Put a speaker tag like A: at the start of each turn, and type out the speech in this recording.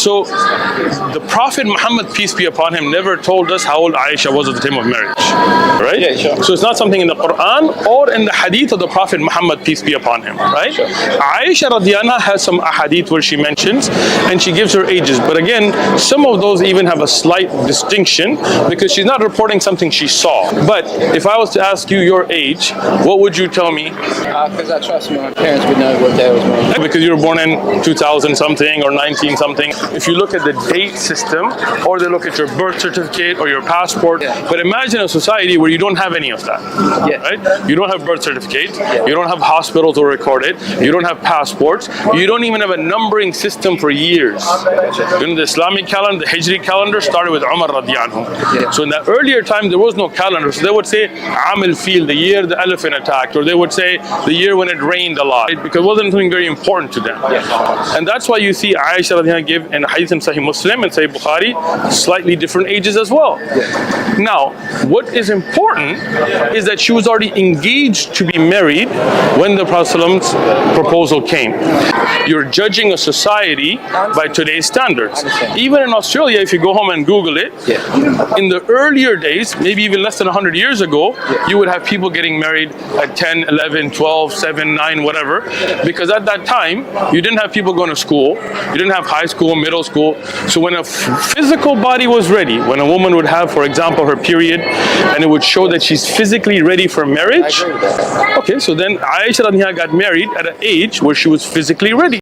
A: So the Prophet Muhammad, peace be upon him, never told us how old Aisha was at the time of marriage, right?
B: Yeah, sure.
A: So it's not something in the Quran or in the hadith of the Prophet Muhammad, peace be upon him, right?
B: Sure.
A: Aisha radiallahu anha has some ahadith where she mentions and she gives her ages, but again, some of those even have a slight distinction because she's not reporting something she saw. But if I was to ask you your age, what would you tell me?
B: Because I trust my parents would know what day was made.
A: Because you were born in 2000 something or 19 something. If you look at the date system, or they look at your birth certificate or your passport, but imagine a society where you don't have any of that, right? You don't have birth certificate, you don't have hospitals to record it, you don't have passports, you don't even have a numbering system for years. In the Islamic calendar, the Hijri calendar started with Umar radiallahu anhu. So in that earlier time, there was no calendar. So they would say Aam al-Fil, the year the elephant attacked, or they would say the year when it rained a lot, right? Because it wasn't something very important to them. And that's why you see Aisha radiallahu anha give in hadith in Sahih Muslim and Sahih Bukhari slightly different ages as well. Now, what is important is that she was already engaged to be married when the Prophet's proposal came. You're judging a society by today's standards. Even in Australia, if you go home and Google it, in the earlier days, maybe even less than 100 years ago, you would have people getting married at 10, 11, 12, 7, 9, whatever, because at that time, you didn't have people going to school, you didn't have high school, middle school. So when a physical body was ready, when a woman would have, for example, her period, and it would show that she's physically ready for marriage, okay, so then Aisha got married at an age where she was physically ready.